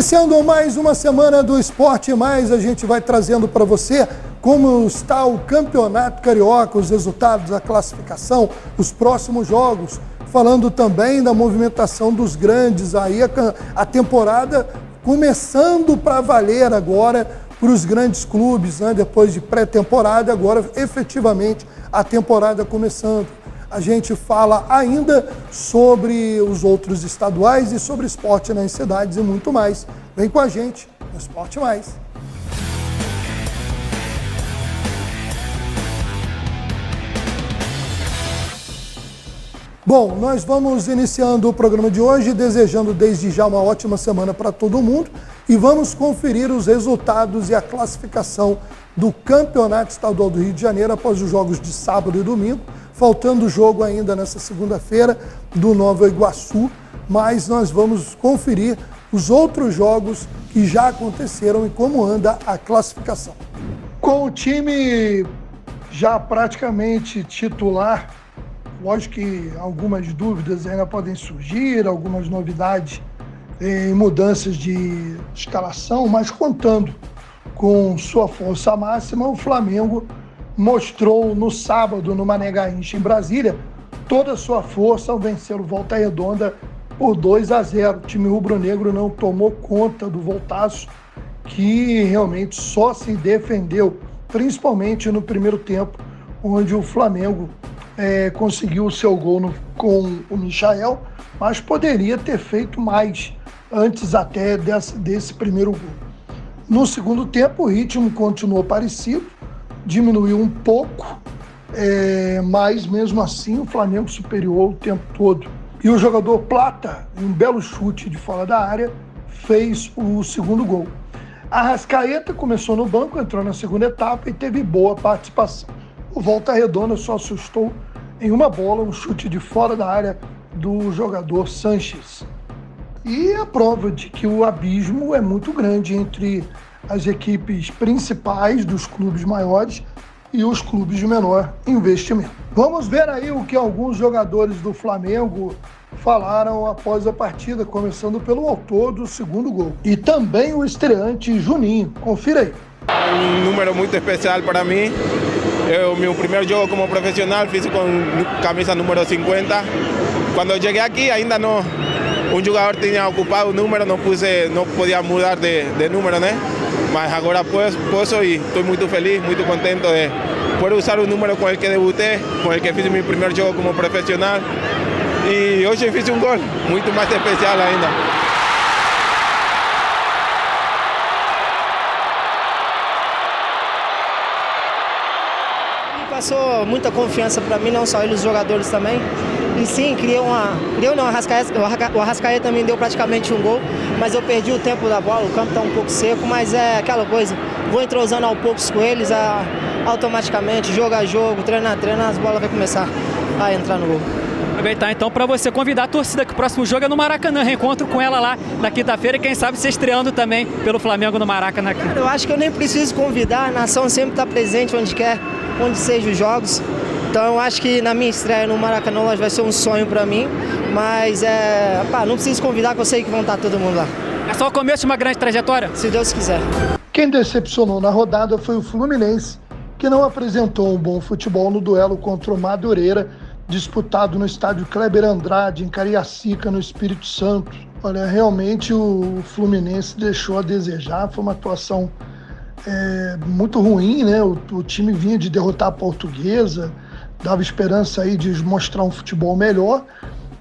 Iniciando mais uma semana do Esporte Mais, a gente vai trazendo para você como está o Campeonato Carioca, os resultados, a classificação, os próximos jogos, falando também da movimentação dos grandes, aí a temporada começando para valer agora para os grandes clubes, né? Depois de pré-temporada, agora efetivamente a temporada começando. A gente fala ainda sobre os outros estaduais e sobre esporte nas cidades e muito mais. Vem com a gente no Esporte Mais. Bom, nós vamos iniciando o programa de hoje, desejando desde já uma ótima semana para todo mundo e vamos conferir os resultados e a classificação do Campeonato Estadual do Rio de Janeiro após os jogos de sábado e domingo. Faltando o jogo ainda nessa segunda-feira do Nova Iguaçu, mas nós vamos conferir os outros jogos que já aconteceram e como anda a classificação. Com o time já praticamente titular, lógico que algumas dúvidas ainda podem surgir, algumas novidades em mudanças de escalação, mas contando com sua força máxima, o Flamengo mostrou no sábado, no Mané Garrincha, em Brasília, toda a sua força ao vencer o Volta Redonda por 2-0. O time rubro-negro não tomou conta do Voltaço, que realmente só se defendeu, principalmente no primeiro tempo, onde o Flamengo conseguiu o seu gol com o Michael, mas poderia ter feito mais antes até desse primeiro gol. No segundo tempo, o ritmo continuou parecido, diminuiu um pouco, mas mesmo assim o Flamengo superior o tempo todo. E o jogador Plata, em um belo chute de fora da área, fez o segundo gol. Arrascaeta começou no banco, entrou na segunda etapa e teve boa participação. O Volta Redonda só assustou em uma bola, um chute de fora da área do jogador Sanches. E a prova de que o abismo é muito grande entre as equipes principais dos clubes maiores e os clubes de menor investimento. Vamos ver aí o que alguns jogadores do Flamengo falaram após a partida, começando pelo autor do segundo gol. E também o estreante Juninho. Confira aí. Um número muito especial para mim. Meu primeiro jogo como profissional fiz com camisa número 50. Quando eu cheguei aqui ainda não, um jogador tinha ocupado o número, não podia mudar de número, né? Mas agora posso e estou muito feliz, muito contente de poder usar o número com o que debutei, com o que fiz meu primeiro jogo como profissional. E hoje fiz um gol, muito mais especial ainda. Passou muita confiança para mim, não só ele, os jogadores também. E sim, o Arrascaeta também deu praticamente um gol, mas eu perdi o tempo da bola, o campo está um pouco seco, mas é aquela coisa, vou entrosando aos poucos com eles, automaticamente, jogo a jogo, treino a treino, as bolas vão começar a entrar no gol. Aproveitar então para você convidar a torcida que o próximo jogo é no Maracanã, reencontro com ela lá na quinta-feira e quem sabe se estreando também pelo Flamengo no Maracanã. Eu acho que eu nem preciso convidar, a nação sempre está presente onde quer, onde sejam os jogos. Então eu acho que na minha estreia no Maracanã vai ser um sonho para mim, mas não preciso convidar que eu sei que vão estar todo mundo lá. É só o começo de uma grande trajetória? Se Deus quiser. Quem decepcionou na rodada foi o Fluminense, que não apresentou um bom futebol no duelo contra o Madureira, disputado no estádio Kleber Andrade, em Cariacica, no Espírito Santo. Olha, realmente o Fluminense deixou a desejar, foi uma atuação muito ruim, né? O time vinha de derrotar a Portuguesa, dava esperança aí de mostrar um futebol melhor,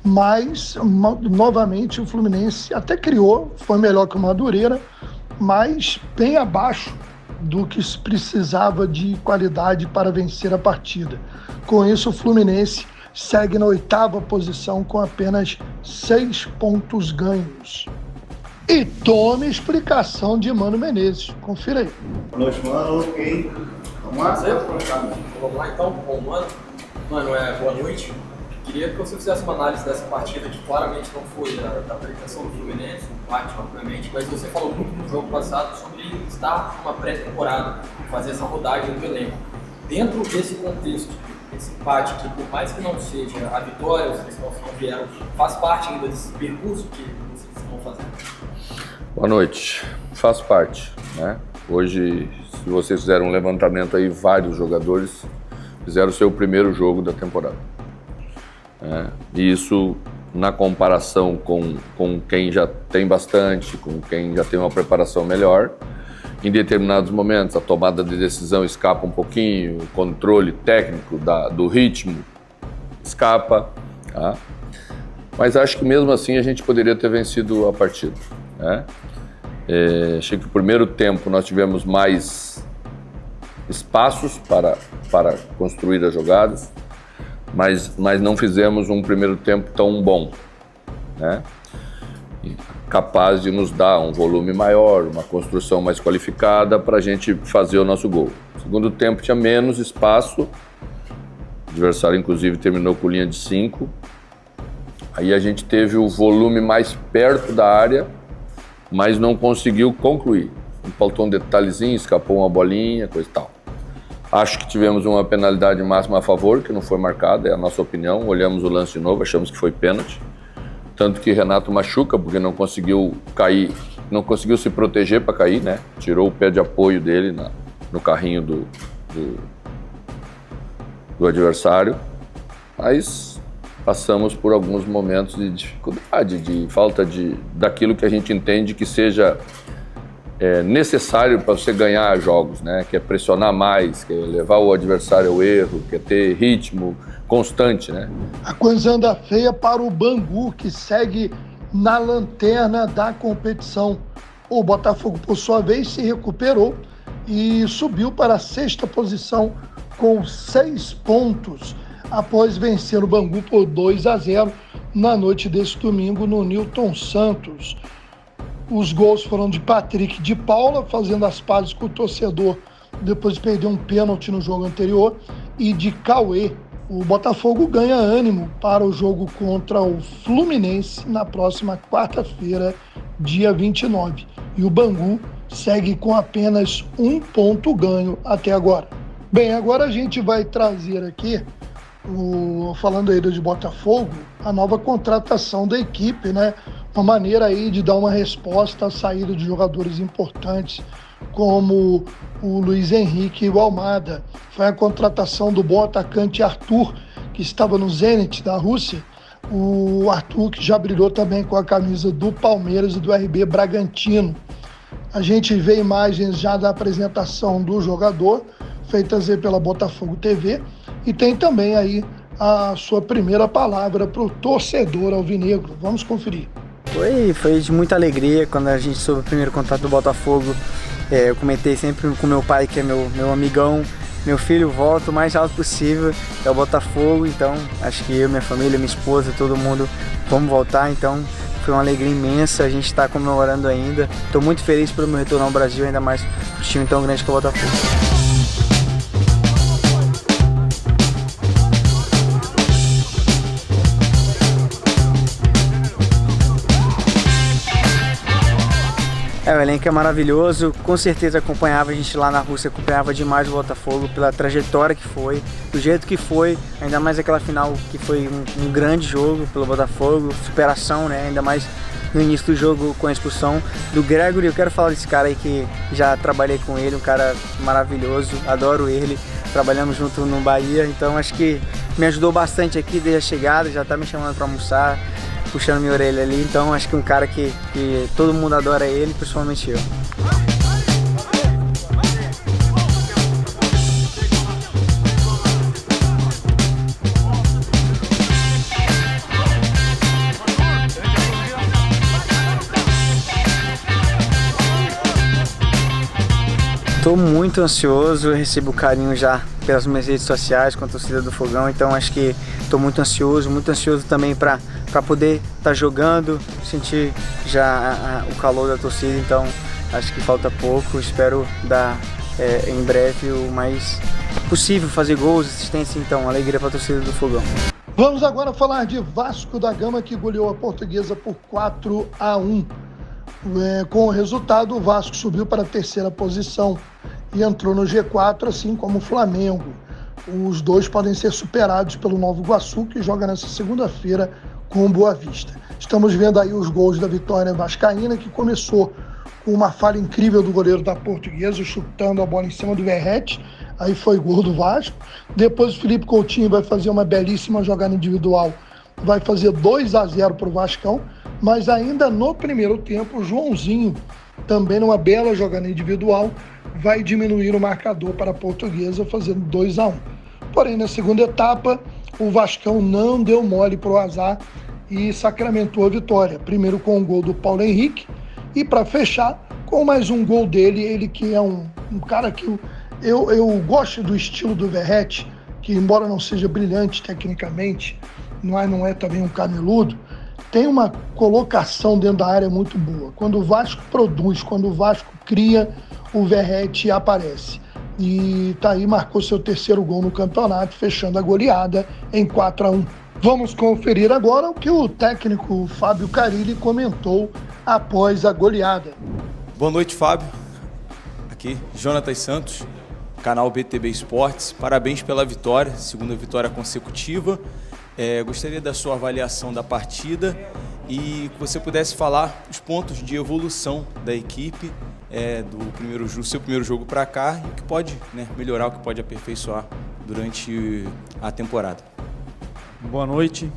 mas novamente o Fluminense até criou, foi melhor que o Madureira, mas bem abaixo do que se precisava de qualidade para vencer a partida. Com isso, o Fluminense segue na 8ª posição com apenas 6 pontos ganhos. E tome explicação de Mano Menezes. Confira aí. Boa noite, mano. Ok. Vamos lá? Vamos lá então, bom, mano. Mano, boa noite. Queria que você fizesse uma análise dessa partida que claramente não foi da apresentação do Fluminense, um empate, obviamente, mas você falou muito no jogo passado sobre estar numa pré-temporada, fazer essa rodagem do elenco. Dentro desse contexto, esse empate que, por mais que não seja a vitória, os três pontos não vieram, faz parte ainda desse percurso que vocês estão fazendo? Boa noite. Faz parte, né? Hoje, se vocês fizeram um levantamento aí, vários jogadores fizeram o seu primeiro jogo da temporada. E isso, na comparação com quem já tem bastante, com quem já tem uma preparação melhor, em determinados momentos a tomada de decisão escapa um pouquinho, o controle técnico do ritmo escapa, tá? Mas acho que mesmo assim a gente poderia ter vencido a partida, né? Achei que no primeiro tempo nós tivemos mais espaços para construir as jogadas, mas não fizemos um primeiro tempo tão bom, né? Capaz de nos dar um volume maior, uma construção mais qualificada para a gente fazer o nosso gol. Segundo tempo tinha menos espaço, o adversário inclusive terminou com linha de 5, aí a gente teve o volume mais perto da área, mas não conseguiu concluir. Faltou um detalhezinho, escapou uma bolinha, coisa e tal. Acho que tivemos uma penalidade máxima a favor, que não foi marcada, é a nossa opinião. Olhamos o lance de novo, achamos que foi pênalti. Tanto que Renato machuca, porque não conseguiu cair, não conseguiu se proteger para cair, né? Tirou o pé de apoio dele no carrinho do adversário. Mas passamos por alguns momentos de dificuldade, de falta daquilo que a gente entende que seja necessário para você ganhar jogos, né? Que é pressionar mais, que é levar o adversário ao erro, que é ter ritmo constante, né? A coisa anda feia para o Bangu, que segue na lanterna da competição. O Botafogo, por sua vez, se recuperou e subiu para a 6ª posição com 6 pontos, após vencer o Bangu por 2-0 na noite desse domingo no Newton Santos. Os gols foram de Patrick de Paula, fazendo as pazes com o torcedor depois de perder um pênalti no jogo anterior, e de Cauê. O Botafogo ganha ânimo para o jogo contra o Fluminense na próxima quarta-feira, dia 29. E o Bangu segue com apenas 1 ponto ganho até agora. Bem, agora a gente vai trazer aqui, falando aí de Botafogo, a nova contratação da equipe, né? Uma maneira aí de dar uma resposta à saída de jogadores importantes como o Luiz Henrique e o Almada. Foi a contratação do bom atacante Arthur, que estava no Zenit da Rússia. O Arthur, que já brilhou também com a camisa do Palmeiras e do RB Bragantino. A gente vê imagens já da apresentação do jogador, feitas aí pela Botafogo TV, e tem também aí a sua primeira palavra para o torcedor alvinegro. Vamos conferir. Foi de muita alegria quando a gente soube o primeiro contato do Botafogo. Eu comentei sempre com meu pai, que é meu amigão, meu filho, volta o mais alto possível, é o Botafogo, então acho que eu, minha família, minha esposa, todo mundo vamos voltar, então foi uma alegria imensa, a gente está comemorando ainda. Estou muito feliz pelo meu retorno ao Brasil, ainda mais para um time tão grande que é o Botafogo. O elenco é maravilhoso, com certeza acompanhava a gente lá na Rússia, acompanhava demais o Botafogo pela trajetória que foi, do jeito que foi, ainda mais aquela final que foi um grande jogo pelo Botafogo, superação, né? Ainda mais no início do jogo com a expulsão do Gregory. Eu quero falar desse cara aí que já trabalhei com ele, um cara maravilhoso, adoro ele, trabalhamos junto no Bahia, então acho que me ajudou bastante aqui desde a chegada, já tá me chamando para almoçar, puxando minha orelha ali, então acho que um cara que todo mundo adora ele, principalmente eu. Estou muito ansioso, eu recebo carinho já pelas minhas redes sociais com a torcida do Fogão, então acho que estou muito ansioso também para poder estar jogando, sentir já o calor da torcida, então acho que falta pouco, espero dar em breve o mais possível, fazer gols, assistência, então alegria para a torcida do Fogão. Vamos agora falar de Vasco da Gama, que goleou a Portuguesa por 4-1. Com o resultado, o Vasco subiu para a 3ª posição e entrou no G4, assim como o Flamengo. Os dois podem ser superados pelo Nova Iguaçu, que joga nessa segunda-feira com o Boa Vista. Estamos vendo aí os gols da vitória vascaína, que começou com uma falha incrível do goleiro da Portuguesa, chutando a bola em cima do Verratti, aí foi gol do Vasco. Depois o Felipe Coutinho vai fazer uma belíssima jogada individual, vai fazer 2-0 para o Vascão, mas ainda no primeiro tempo o Joãozinho, também numa bela jogada individual, vai diminuir o marcador para a Portuguesa, fazendo 2-1. Porém, na segunda etapa, o Vascão não deu mole para o azar e sacramentou a vitória. Primeiro com o gol do Paulo Henrique e, para fechar, com mais um gol dele, ele que é um cara que eu gosto do estilo do Verratti, que embora não seja brilhante tecnicamente, não é também um caneludo, tem uma colocação dentro da área muito boa. Quando o Vasco produz, quando o Vasco cria, o Verratti aparece. E tá aí, marcou seu terceiro gol no campeonato, fechando a goleada em 4-1. Vamos conferir agora o que o técnico Fábio Carilli comentou após a goleada. Boa noite, Fábio. Aqui, Jonatas Santos, canal BTB Esportes. Parabéns pela vitória, segunda vitória consecutiva. Gostaria da sua avaliação da partida e que você pudesse falar os pontos de evolução da equipe do seu primeiro jogo para cá e o que pode melhorar, o que pode aperfeiçoar durante a temporada. Boa noite.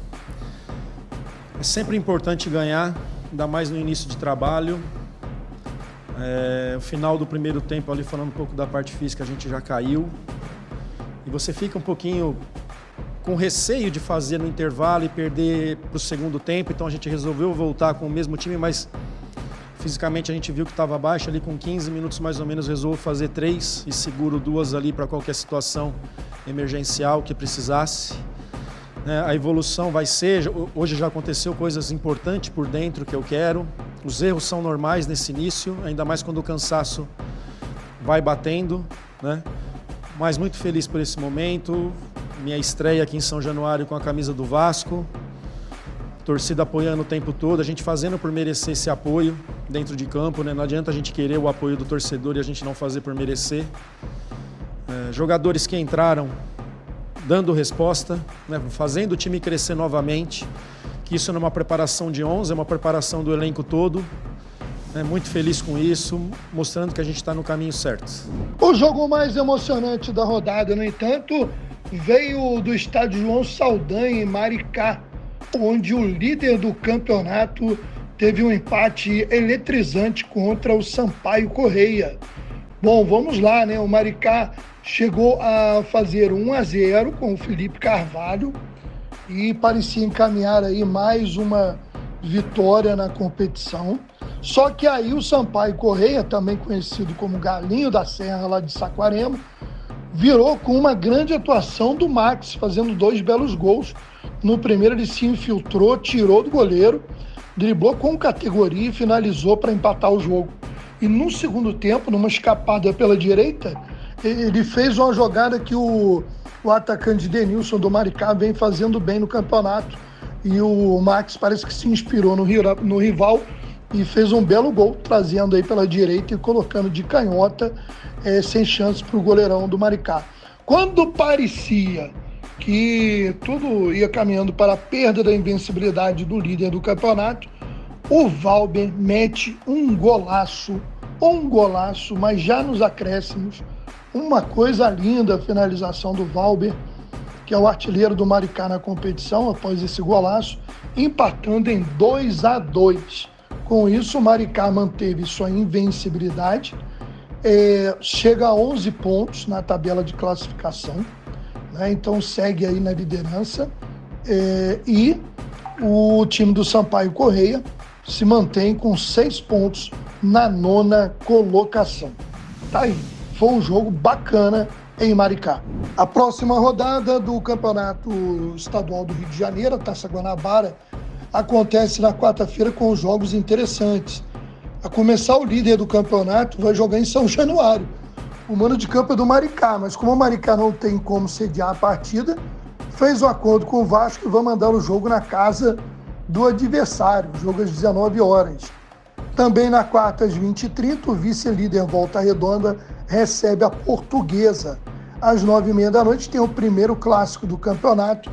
É sempre importante ganhar, ainda mais no início de trabalho. O final do primeiro tempo, ali falando um pouco da parte física, a gente já caiu. E você fica um pouquinho com receio de fazer no intervalo e perder para o segundo tempo, então a gente resolveu voltar com o mesmo time, mas fisicamente a gente viu que estava abaixo, ali com 15 minutos mais ou menos resolveu fazer 3 e seguro 2 ali para qualquer situação emergencial que precisasse. A evolução vai ser, hoje já aconteceu coisas importantes por dentro que eu quero, os erros são normais nesse início, ainda mais quando o cansaço vai batendo, mas muito feliz por esse momento. Minha estreia aqui em São Januário com a camisa do Vasco, torcida apoiando o tempo todo, a gente fazendo por merecer esse apoio dentro de campo, Não adianta a gente querer o apoio do torcedor e a gente não fazer por merecer. Jogadores que entraram dando resposta, fazendo o time crescer novamente, que isso não é uma preparação de 11, é uma preparação do elenco todo. Muito feliz com isso, mostrando que a gente está no caminho certo. O jogo mais emocionante da rodada, no entanto, veio do estádio João Saldanha, em Maricá, onde o líder do campeonato teve um empate eletrizante contra o Sampaio Correia. Bom, vamos lá, O Maricá chegou a fazer 1-0 com o Felipe Carvalho e parecia encaminhar aí mais uma vitória na competição. Só que aí o Sampaio Correia, também conhecido como Galinho da Serra, lá de Saquarema, virou com uma grande atuação do Max, fazendo 2 belos gols. No primeiro ele se infiltrou, tirou do goleiro, driblou com categoria e finalizou para empatar o jogo. E no segundo tempo, numa escapada pela direita, ele fez uma jogada que o atacante Denilson do Maricá vem fazendo bem no campeonato. E o Max parece que se inspirou no rival e fez um belo gol, trazendo aí pela direita e colocando de canhota, sem chance para o goleirão do Maricá. Quando parecia que tudo ia caminhando para a perda da invencibilidade do líder do campeonato, o Valber mete um golaço, mas já nos acréscimos, uma coisa linda a finalização do Valber, que é o artilheiro do Maricá na competição, após esse golaço, empatando em 2-2. Com isso, o Maricá manteve sua invencibilidade, chega a 11 pontos na tabela de classificação, então segue aí na liderança, e o time do Sampaio Correia se mantém com 6 pontos na 9ª colocação. Tá aí, foi um jogo bacana em Maricá. A próxima rodada do Campeonato Estadual do Rio de Janeiro, a Taça Guanabara, acontece na quarta-feira com jogos interessantes. A começar, o líder do campeonato vai jogar em São Januário. O mando de campo é do Maricá, mas como o Maricá não tem como sediar a partida, fez um acordo com o Vasco e vai mandar o jogo na casa do adversário, o jogo às 19 horas. Também na quarta, às 20h30, o vice-líder Volta Redonda recebe a Portuguesa. Às 9h30 da noite tem o primeiro clássico do campeonato.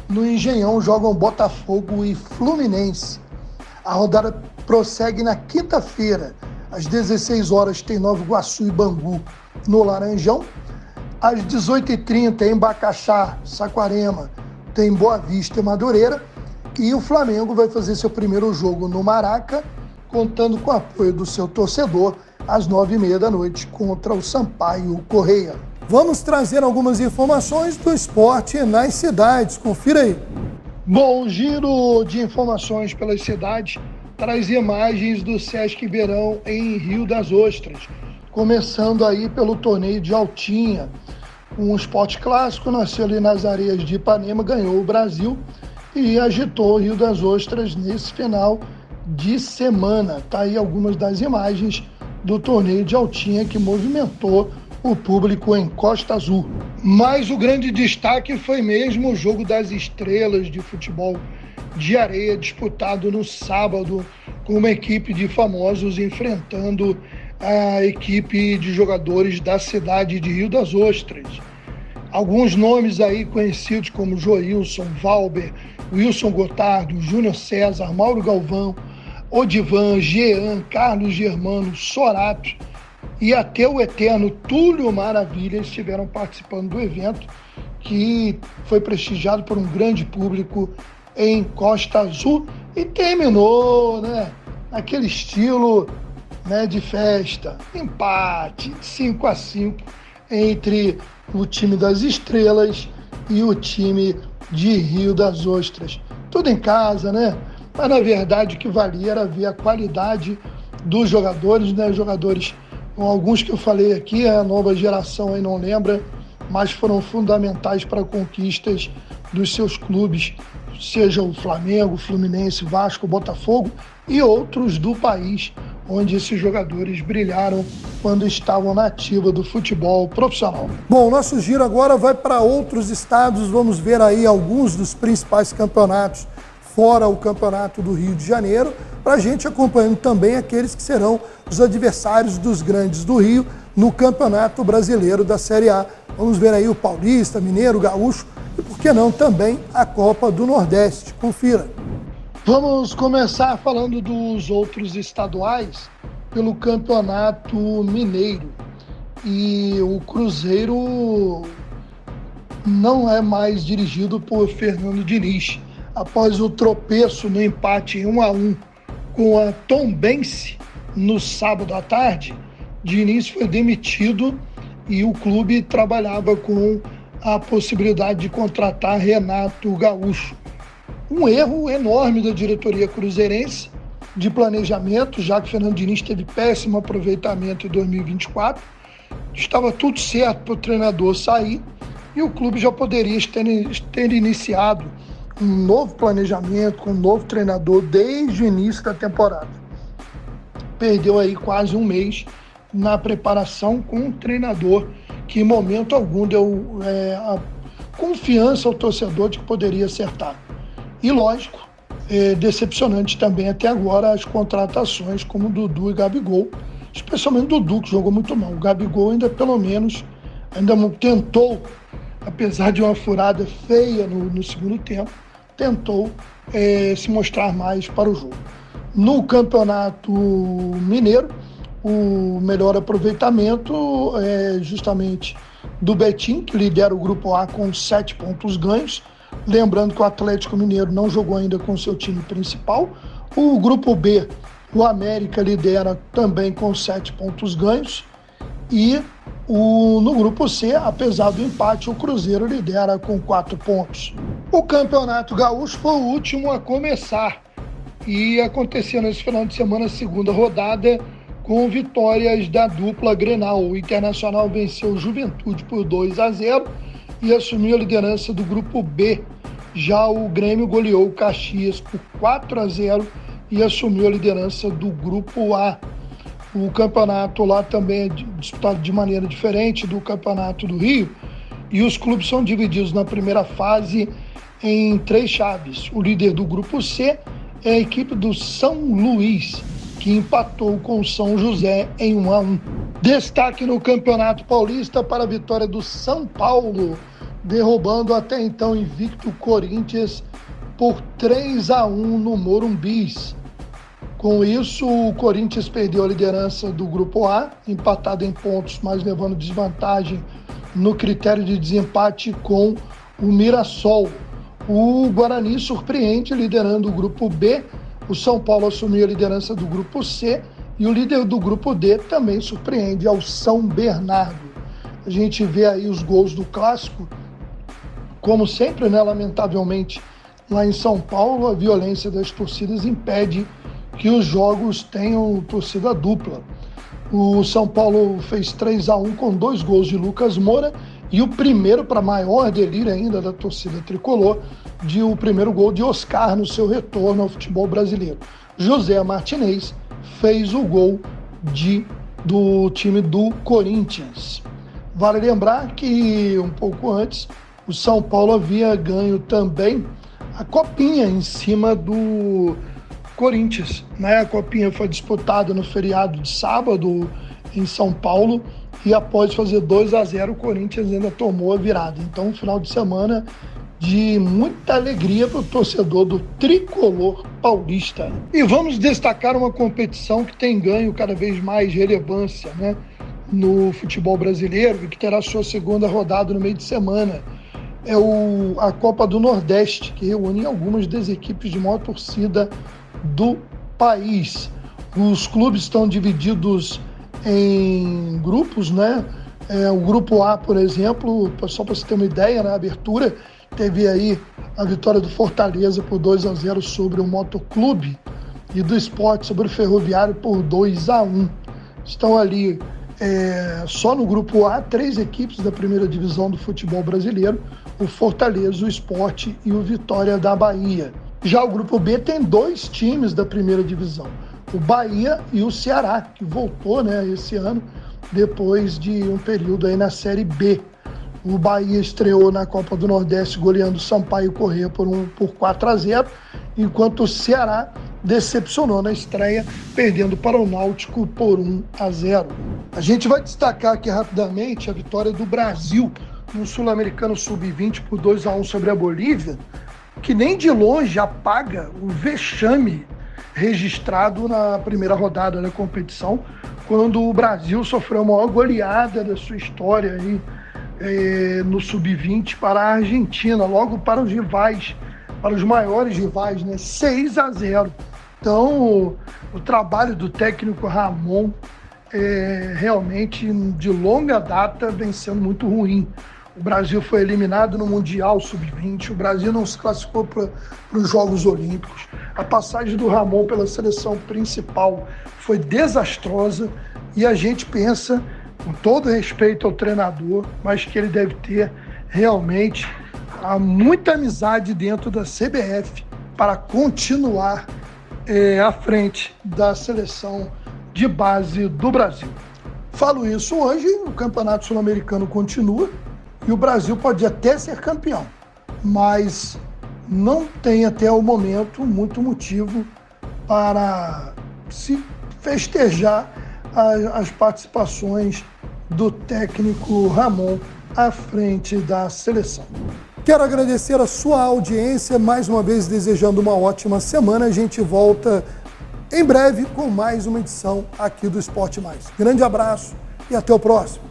No Engenhão jogam Botafogo e Fluminense. A rodada prossegue na quinta-feira. Às 16 horas tem Nova Iguaçu e Bangu no Laranjão. Às 18h30 em Bacaxá, Saquarema, tem Boa Vista e Madureira. E o Flamengo vai fazer seu primeiro jogo no Maraca, contando com o apoio do seu torcedor, às 9h30 da noite, contra o Sampaio Correia. Vamos trazer algumas informações do esporte nas cidades. Confira aí. Bom, o giro de informações pelas cidades traz imagens do Sesc Verão em Rio das Ostras, começando aí pelo torneio de Altinha. Um esporte clássico, nasceu ali nas areias de Ipanema, ganhou o Brasil e agitou o Rio das Ostras nesse final de semana. Tá aí algumas das imagens do torneio de Altinha que movimentou o público em Costa Azul. Mas o grande destaque foi mesmo o jogo das estrelas de futebol de areia, disputado no sábado, com uma equipe de famosos enfrentando a equipe de jogadores da cidade de Rio das Ostras. Alguns nomes aí conhecidos como Joilson, Valber, Wilson Gotardo, Júnior César, Mauro Galvão, Odivan, Jean, Carlos Germano, Sorato e até o eterno Túlio Maravilha estiveram participando do evento, que foi prestigiado por um grande público em Costa Azul e terminou, naquele estilo, de festa, empate, 5-5 entre o time das estrelas e o time de Rio das Ostras. Tudo em casa, Mas na verdade o que valia era ver a qualidade dos jogadores, Jogadores, alguns que eu falei aqui, a nova geração aí não lembra, mas foram fundamentais para conquistas dos seus clubes, seja o Flamengo, Fluminense, Vasco, Botafogo e outros do país, onde esses jogadores brilharam quando estavam na ativa do futebol profissional. Bom, o nosso giro agora vai para outros estados, vamos ver aí alguns dos principais campeonatos, fora o campeonato do Rio de Janeiro, para a gente acompanhando também aqueles que serão os adversários dos grandes do Rio no Campeonato Brasileiro da Série A. Vamos ver aí o Paulista, Mineiro, Gaúcho e, por que não, também a Copa do Nordeste. Confira. Vamos começar falando dos outros estaduais pelo Campeonato Mineiro. E o Cruzeiro não é mais dirigido por Fernando Diniz. Após o tropeço no empate em 1-1 com a Tombense no sábado à tarde, Diniz foi demitido e o clube trabalhava com a possibilidade de contratar Renato Gaúcho. Um erro enorme da diretoria cruzeirense de planejamento, já que Fernando Diniz teve péssimo aproveitamento em 2024. Estava tudo certo para o treinador sair e o clube já poderia ter iniciado um novo planejamento, com um novo treinador desde o início da temporada. Perdeu aí quase um mês na preparação com um treinador que em momento algum deu a confiança ao torcedor de que poderia acertar. E lógico, decepcionante também até agora as contratações como Dudu e Gabigol, especialmente Dudu, que jogou muito mal. O Gabigol ainda pelo menos tentou, apesar de uma furada feia no segundo tempo, tentou se mostrar mais para o jogo. No Campeonato Mineiro, o melhor aproveitamento é justamente do Betim, que lidera o Grupo A com 7 pontos ganhos. Lembrando que o Atlético Mineiro não jogou ainda com seu time principal. O Grupo B, o América lidera também com 7 pontos ganhos. E no Grupo C, apesar do empate, o Cruzeiro lidera com 4 pontos. O Campeonato Gaúcho foi o último a começar e aconteceu nesse final de semana, a segunda rodada, com vitórias da dupla Grenal. O Internacional venceu o Juventude por 2-0 e assumiu a liderança do Grupo B. Já o Grêmio goleou o Caxias por 4-0 e assumiu a liderança do Grupo A. O campeonato lá também é disputado de maneira diferente do Campeonato do Rio e os clubes são divididos na primeira fase em 3 chaves. O líder do Grupo C é a equipe do São Luís, que empatou com o São José em 1-1. Destaque no Campeonato Paulista para a vitória do São Paulo, derrubando até então invicto Corinthians por 3-1 no Morumbis. Com isso, o Corinthians perdeu a liderança do Grupo A, empatado em pontos, mas levando desvantagem no critério de desempate com o Mirassol. O Guarani surpreende liderando o Grupo B, o São Paulo assumiu a liderança do Grupo C e o líder do Grupo D também surpreende ao São Bernardo. A gente vê aí os gols do Clássico, como sempre, né, lamentavelmente, lá em São Paulo, a violência das torcidas impede que os jogos tenham torcida dupla. O São Paulo fez 3-1 com 2 gols de Lucas Moura e o primeiro, para maior delírio ainda da torcida tricolor, o primeiro gol de Oscar no seu retorno ao futebol brasileiro. José Martinez fez o gol do time do Corinthians. Vale lembrar que um pouco antes o São Paulo havia ganho também a Copinha em cima do Corinthians, né? A Copinha foi disputada no feriado de sábado em São Paulo e após fazer 2-0 o Corinthians ainda tomou a virada. Então, um final de semana de muita alegria para o torcedor do tricolor paulista. E vamos destacar uma competição que tem ganho cada vez mais relevância, né, no futebol brasileiro e que terá sua segunda rodada no meio de semana. É a Copa do Nordeste, que reúne algumas das equipes de maior torcida do país. Os clubes estão divididos em grupos, né? O grupo A, por exemplo, só para você ter uma ideia, na abertura, teve aí a vitória do Fortaleza por 2-0 sobre o Motoclube e do Sport sobre o Ferroviário por 2-1. Estão ali só no grupo A 3 equipes da primeira divisão do futebol brasileiro, o Fortaleza, o Sport e o Vitória da Bahia. Já o grupo B tem 2 times da primeira divisão, o Bahia e o Ceará, que voltou, né, esse ano, depois de um período aí na Série B. O Bahia estreou na Copa do Nordeste goleando o Sampaio Corrêa por 4-0, enquanto o Ceará decepcionou na estreia, perdendo para o Náutico por 1-0. A gente vai destacar aqui rapidamente a vitória do Brasil no Sul-Americano Sub-20 por 2-1 sobre a Bolívia, que nem de longe apaga o vexame registrado na primeira rodada da competição, quando o Brasil sofreu a maior goleada da sua história aí, no Sub-20 para a Argentina, logo para os rivais, para os maiores rivais, né? 6-0. Então, o trabalho do técnico Ramon realmente de longa data vem sendo muito ruim. O Brasil foi eliminado no Mundial Sub-20, o Brasil não se classificou para os Jogos Olímpicos. A passagem do Ramon pela seleção principal foi desastrosa e a gente pensa, com todo respeito ao treinador, mas que ele deve ter realmente muita amizade dentro da CBF para continuar à frente da seleção de base do Brasil. Falo isso hoje, o Campeonato Sul-Americano continua e o Brasil pode até ser campeão, mas não tem até o momento muito motivo para se festejar as participações do técnico Ramon à frente da seleção. Quero agradecer a sua audiência, mais uma vez desejando uma ótima semana. A gente volta em breve com mais uma edição aqui do Esporte Mais. Grande abraço e até o próximo.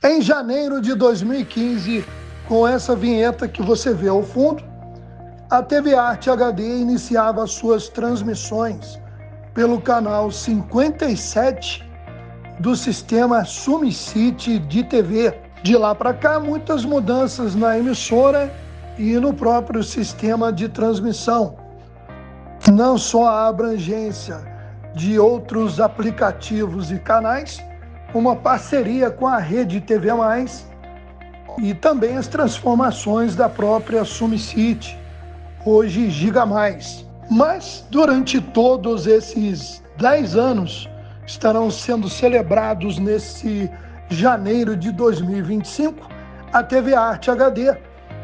Em janeiro de 2015, com essa vinheta que você vê ao fundo, a TV Arte HD iniciava suas transmissões pelo canal 57 do sistema SumiCity de TV. De lá para cá, muitas mudanças na emissora e no próprio sistema de transmissão. Não só a abrangência de outros aplicativos e canais, uma parceria com a Rede TV+, e também as transformações da própria SumiCity, hoje Giga+. Mas durante todos esses 10 anos, estarão sendo celebrados nesse janeiro de 2025, a TV Arte HD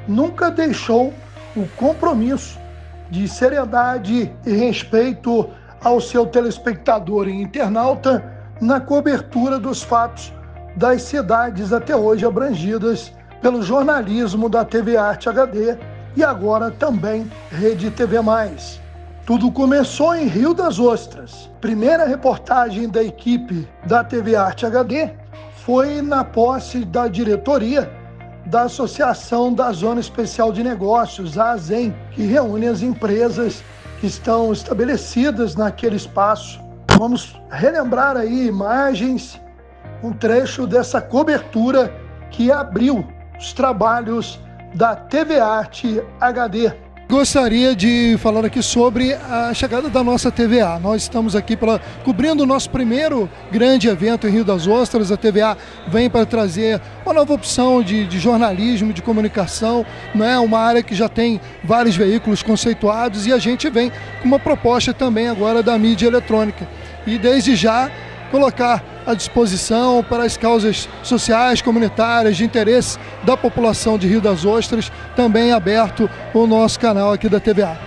nunca deixou o compromisso de seriedade e respeito ao seu telespectador e internauta na cobertura dos fatos das cidades até hoje abrangidas pelo jornalismo da TV Arte HD e agora também Rede TV+. Tudo começou em Rio das Ostras. Primeira reportagem da equipe da TV Arte HD foi na posse da diretoria da Associação da Zona Especial de Negócios, a AZEM, que reúne as empresas que estão estabelecidas naquele espaço. Vamos relembrar aí imagens, um trecho dessa cobertura que abriu os trabalhos da TV Arte HD. Gostaria de falar aqui sobre a chegada da nossa TVA. Nós estamos aqui cobrindo o nosso primeiro grande evento em Rio das Ostras. A TVA vem para trazer uma nova opção de jornalismo, de comunicação, né? Uma área que já tem vários veículos conceituados e a gente vem com uma proposta também agora da mídia eletrônica. E desde já colocar à disposição para as causas sociais, comunitárias, de interesse da população de Rio das Ostras, também aberto o nosso canal aqui da TVA.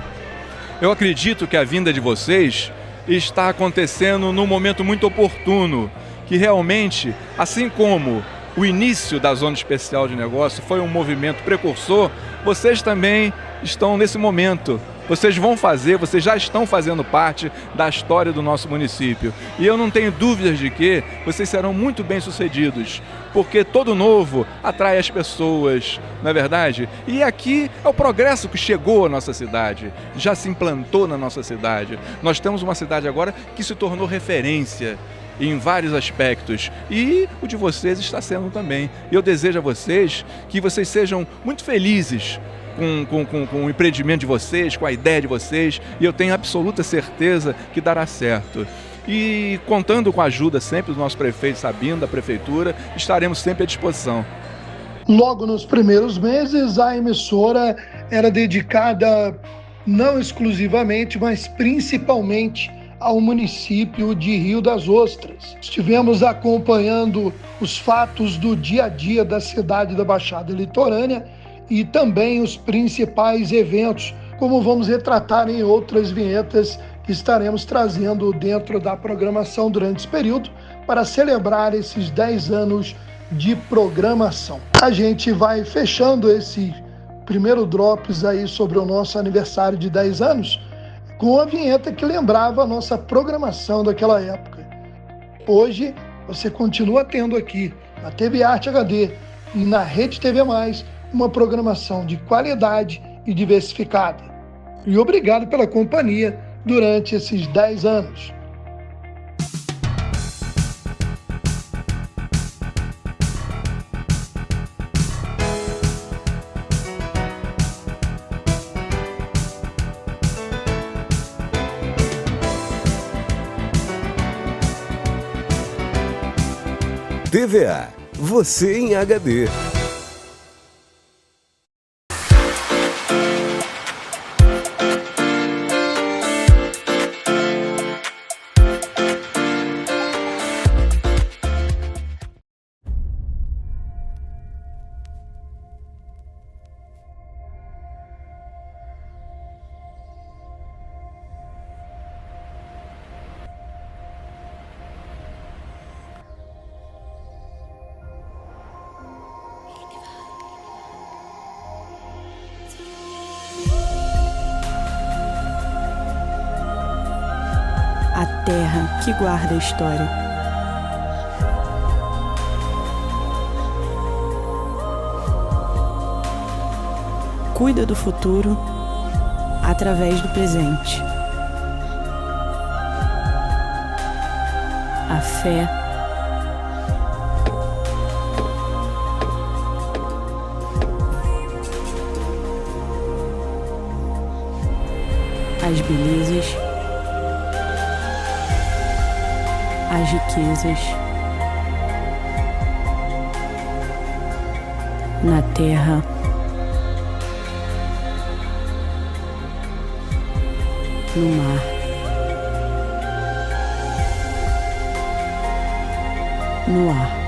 Eu acredito que a vinda de vocês está acontecendo num momento muito oportuno, que realmente, assim como o início da Zona Especial de Negócio foi um movimento precursor, vocês também estão nesse momento. Vocês já estão fazendo parte da história do nosso município. E eu não tenho dúvidas de que vocês serão muito bem-sucedidos, porque todo novo atrai as pessoas, não é verdade? E aqui é o progresso que chegou à nossa cidade, já se implantou na nossa cidade. Nós temos uma cidade agora que se tornou referência em vários aspectos, e o de vocês está sendo também. E eu desejo a vocês que vocês sejam muito felizes com o empreendimento de vocês, com a ideia de vocês, e eu tenho absoluta certeza que dará certo. E contando com a ajuda sempre do nosso prefeito Sabino, da prefeitura, estaremos sempre à disposição. Logo nos primeiros meses, a emissora era dedicada não exclusivamente, mas principalmente ao município de Rio das Ostras. Estivemos acompanhando os fatos do dia a dia da cidade da Baixada Litorânea e também os principais eventos, como vamos retratar em outras vinhetas que estaremos trazendo dentro da programação durante esse período para celebrar esses 10 anos de programação. A gente vai fechando esse primeiro Drops aí sobre o nosso aniversário de 10 anos com a vinheta que lembrava a nossa programação daquela época. Hoje você continua tendo aqui na TV Arte HD e na Rede TV+, uma programação de qualidade e diversificada. E obrigado pela companhia durante esses 10 anos. TVA, você em HD. A terra que guarda a história. Cuida do futuro através do presente. A fé, as belezas, as riquezas na terra, no mar, no ar.